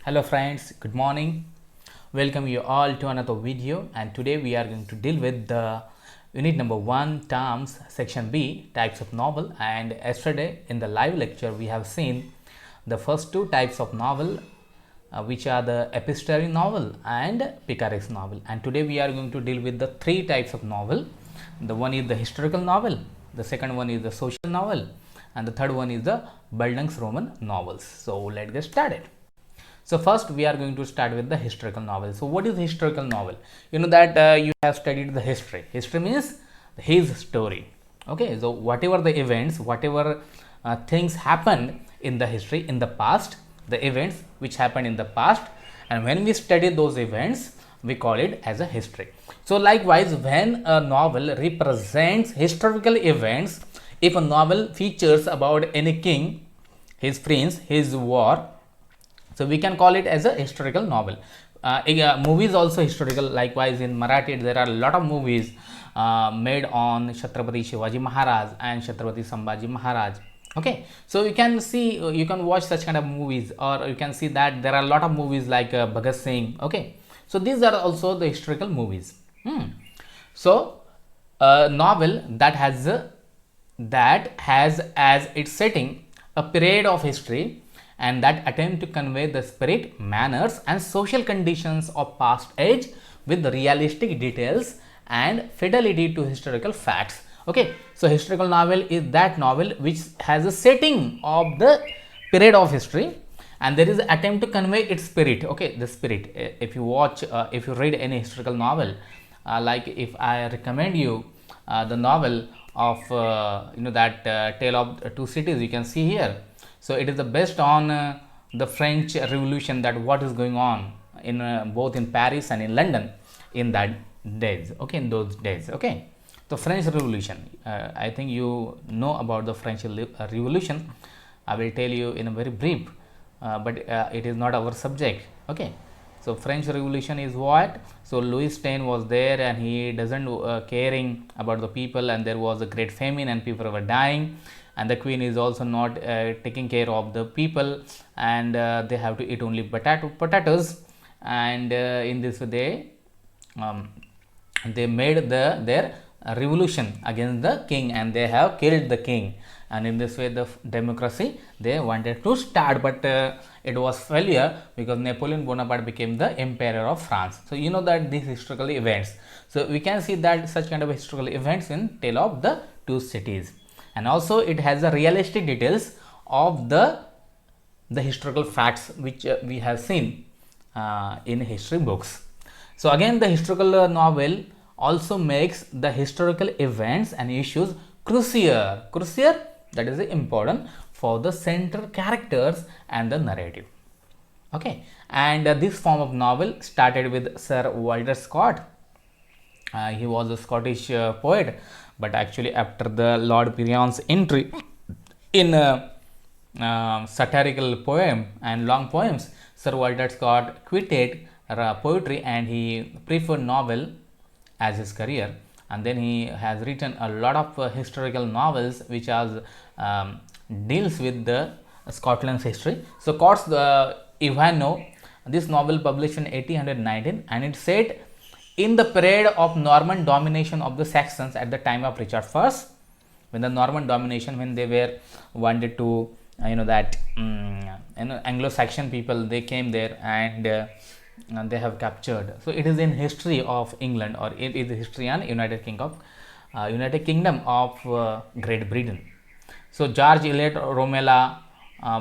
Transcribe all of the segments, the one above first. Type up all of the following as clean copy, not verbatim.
Hello friends, good morning. Welcome you all to another video, and today we are going to deal with the unit number 1 terms section B types of novel. And yesterday in the live lecture we have seen the first two types of novel, which are the epistolary novel and picaresque novel, and today we are going to deal with the three types of novel. The one is the historical novel, the second one is the social novel, and the third one is the Buildungsroman novels. So let's get started. So first we are going to start with the historical novel. So what is historical novel? You know that you have studied the history. History means his story. Okay, so whatever the events, whatever things happened in the history in the past, the events which happened in the past, and when we study those events, we call it as a history. So likewise, when a novel represents historical events, if a novel features about any king, his prince, his war, so we can call it as a historical novel. Movies also historical. Likewise, in Marathi there are a lot of movies made on Chhatrapati Shivaji Maharaj and Chhatrapati Sambhaji Maharaj. Okay, so you can see, you can watch such kind of movies, or you can see that there are a lot of movies like Bhagat Singh. Okay, so these are also the historical movies. So a novel that has as its setting a period of history, and that attempt to convey the spirit, manners and social conditions of past age with realistic details and fidelity to historical facts. Okay, so historical novel is that novel which has a setting of the period of history, and there is an attempt to convey its spirit. Okay, the spirit. If you watch, if you read any historical novel, like if I recommend you the novel of that Tale of Two Cities, you can see here. So it is the based on the French Revolution, that what is going on in both in Paris and in London in that days. Okay, in those days. Okay, the French Revolution. I think you know about the French Revolution. I will tell you in a very brief, but it is not our subject. Okay, so French Revolution is what? So Louis Stein was there, and he doesn't caring about the people, and there was a great famine and people were dying, and the queen is also not taking care of the people, and they have to eat only potatoes, and in this way they made their revolution against the king, and they have killed the king, and in this way the democracy they wanted to start, but it was failure because Napoleon Bonaparte became the emperor of France. So you know that these historical events, so we can see that such kind of historical events in Tale of the Two Cities, and also it has the realistic details of the historical facts which we have seen in history books. So again, the historical novel also makes the historical events and issues crucial, that is important for the central characters and the narrative. Okay, and this form of novel started with Sir Walter Scott. He was a Scottish poet, but actually after the Lord Byron's entry in satirical poem and long poems, Sir Walter Scott quitted poetry and he preferred novel as his career, and then he has written a lot of historical novels which are deals with the Scotland's history. So Scott's Ivanhoe, this novel published in 1819, and it's set in the period of Norman domination of the Saxons at the time of Richard I. When the Norman domination, when they were wanted to Anglo-Saxon people, they came there and they have captured. So it is in history of England, or it is history and United Kingdom of Great Britain. So George Eliot Romela,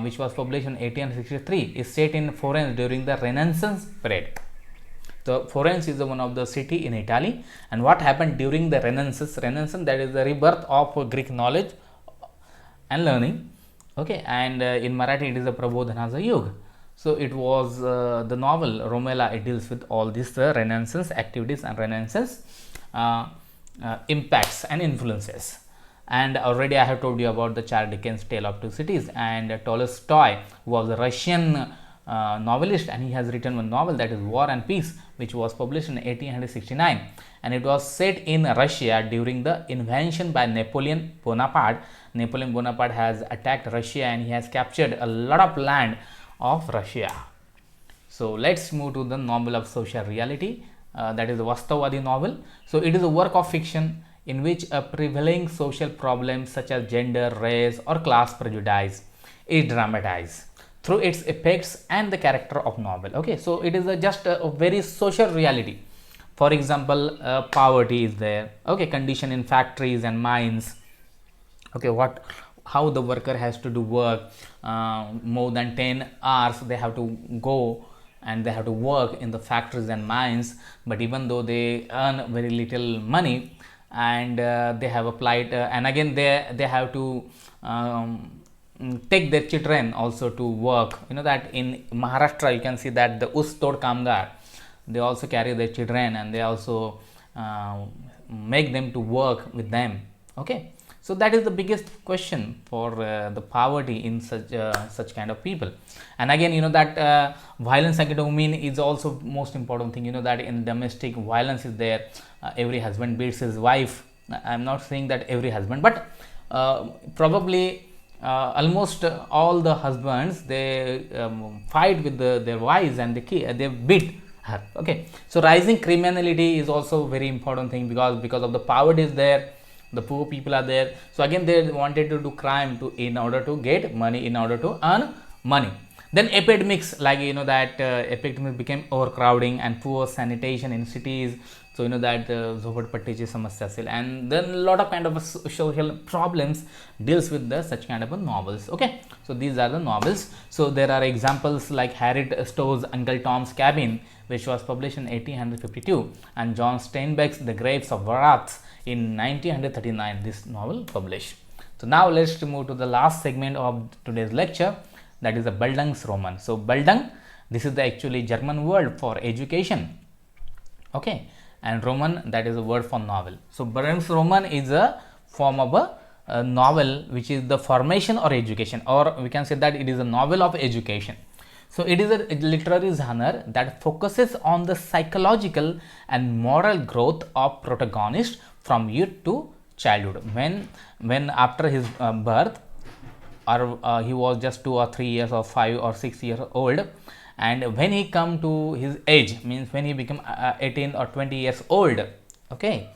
which was published in 1863, is set in Florence during the Renaissance period. So Florence is one of the city in Italy, and what happened during the Renaissance, that is the rebirth of Greek knowledge and learning. Okay, and in Marathi it is the Prabodhana's Yug. So it was the novel Romela, it deals with all these Renaissance activities and Renaissance impacts and influences. And already I have told you about the Charles Dickens' Tale of Two Cities, and Tolstoy was a Russian novelist, and he has written one novel, that is War and Peace, which was published in 1869, and it was set in Russia during the invasion by Napoleon Bonaparte. Napoleon Bonaparte has attacked Russia and he has captured a lot of land of Russia. So let's move to the novel of social reality, that is the Vastavadi novel. So it is a work of fiction in which a prevailing social problems such as gender, race or class prejudice is dramatized through its effects and the character of novel. Okay, so it is just a very social reality. For example, poverty is there, okay, condition in factories and mines, okay, what, how the worker has to do work, more than 10 hours they have to go and they have to work in the factories and mines, but even though they earn very little money, and they have applied, and again they have to take their children also to work. You know that in Maharashtra you can see that the Ustod Kamgar, they also carry their children and they also make them to work with them. Okay, so that is the biggest question for the poverty in such kind of people. And again, you know that violence against women is also most important thing. You know that in domestic violence is there, every husband beats his wife. I am not saying that every husband, but probably almost all the husbands, they fight with their wives and they beat her. Okay, so rising criminality is also very important thing, because of the poverty is there, the poor people are there, so again they wanted to do crime to in order to get money, in order to earn money. Then epidemics, like you know that epidemic became overcrowding and poor sanitation in cities. So you know that झोपडपट्टीची समस्या असेल, and then a lot of kind of social problems deals with the such kind of novels. Okay, so these are the novels. So there are examples like Harriet Stowe's Uncle Tom's Cabin, which was published in 1852, and John Steinbeck's The Grapes of Wrath in 1939, this novel published. So now let's move to the last segment of today's lecture, that is the Bildungsroman. So Bildung, this is the actually German word for education. Okay, and Roman, that is a word for novel. So Bildungsroman is a form of a novel which is the formation or education, or we can say that it is a novel of education. So it is a literary genre that focuses on the psychological and moral growth of protagonist from youth to childhood. When after his birth, or he was just 2 or 3 years or 5 or 6 years old, and when he come to his age, means when he become 18 or 20 years old, okay,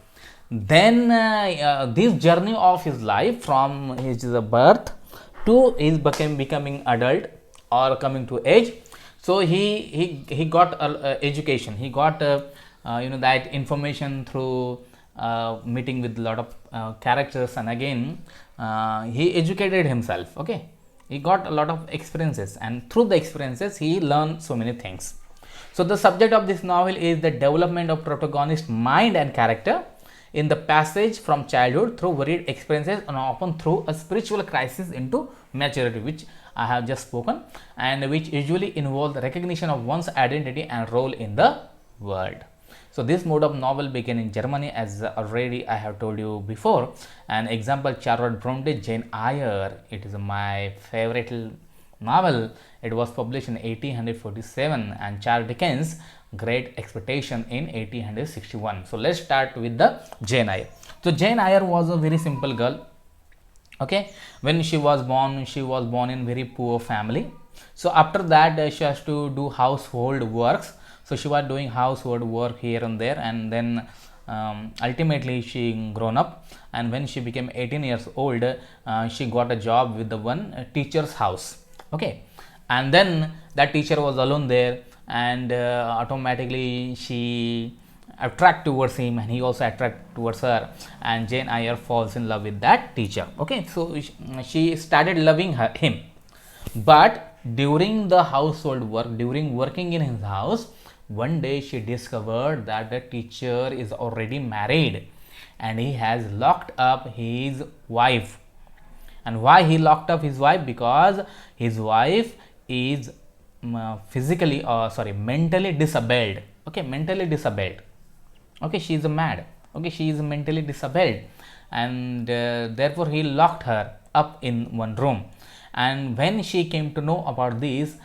then this journey of his life from his birth to his becoming adult or coming to age, so he got education, he got you know that information through meeting with a lot of characters, and again he educated himself. Okay, he got a lot of experiences, and through the experiences he learned so many things. So the subject of this novel is the development of protagonist mind and character in the passage from childhood through varied experiences and often through a spiritual crisis into maturity, which I have just spoken, and which usually involve the recognition of one's identity and role in the world. So this mode of novel began in Germany, as already I have told you before. An example, Charlotte Bronte's Jane Eyre, it is my favorite novel. It was published in 1847, and Charles Dickens' Great Expectation in 1861. So let's start with the Jane Eyre. So Jane Eyre was a very simple girl. Okay, when she was born in very poor family. So after that she has to do household works. So she was doing household work here and there, and then ultimately she grown up, and when she became 18 years old, she got a job with the one teacher's house. Okay, and then that teacher was alone there, and automatically she attract towards him, and he also attract towards her, and Jane Eyre falls in love with that teacher. Okay, so she started loving him, but during the household work, during working in his house, one day she discovered that the teacher is already married and he has locked up his wife. And why he locked up his wife? Because his wife is mentally disabled. Okay, mentally disabled. Okay, she is mad. Okay, she is mentally disabled, and therefore he locked her up in one room. And when she came to know about this,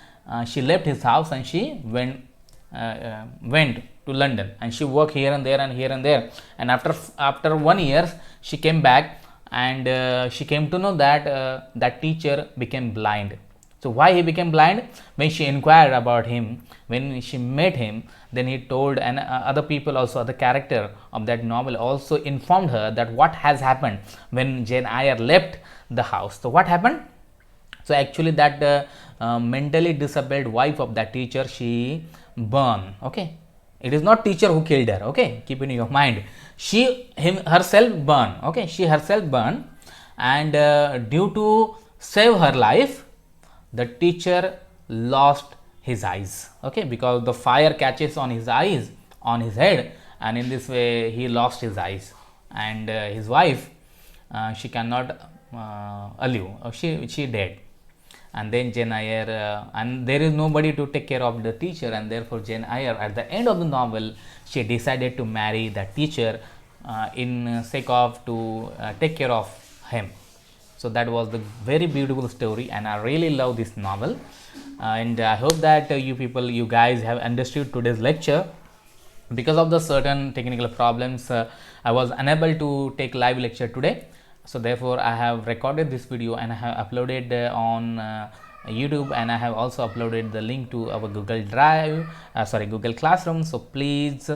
she left his house and she went to London, and she worked here and there and here and there. And after 1 year she came back, and she came to know that that teacher became blind. So why he became blind? When she inquired about him, when she met him, then he told, and other people also, other character of that novel also informed her that what has happened when Jane Eyre left the house. So what happened? So actually that mentally disabled wife of that teacher, she burned. Okay, it is not teacher who killed her. Okay, keep in your mind, she herself burned. Okay, she herself burned, and due to save her life, the teacher lost his eyes. Okay, because the fire catches on his eyes, on his head, and in this way he lost his eyes. And his wife, she cannot alive, she dead. And then Jane Eyre, and there is nobody to take care of the teacher, and therefore Jane Eyre, at the end of the novel, she decided to marry the teacher in sake of to take care of him. So that was the very beautiful story, and I really love this novel. And I hope that you guys have understood today's lecture. Because of the certain technical problems, I was unable to take live lecture today. So therefore I have recorded this video and I have uploaded on YouTube, and I have also uploaded the link to our Google Drive, Google Classroom. So please,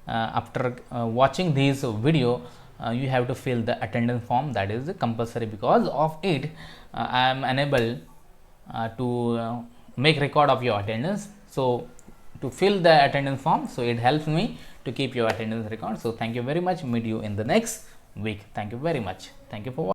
after watching this video, you have to fill the attendance form. That is compulsory. Because of it, I am unable to make record of your attendance. So to fill the attendance form, so it helps me to keep your attendance record. So thank you very much. Meet you in the next week. Thank you very much. Thank you for watching.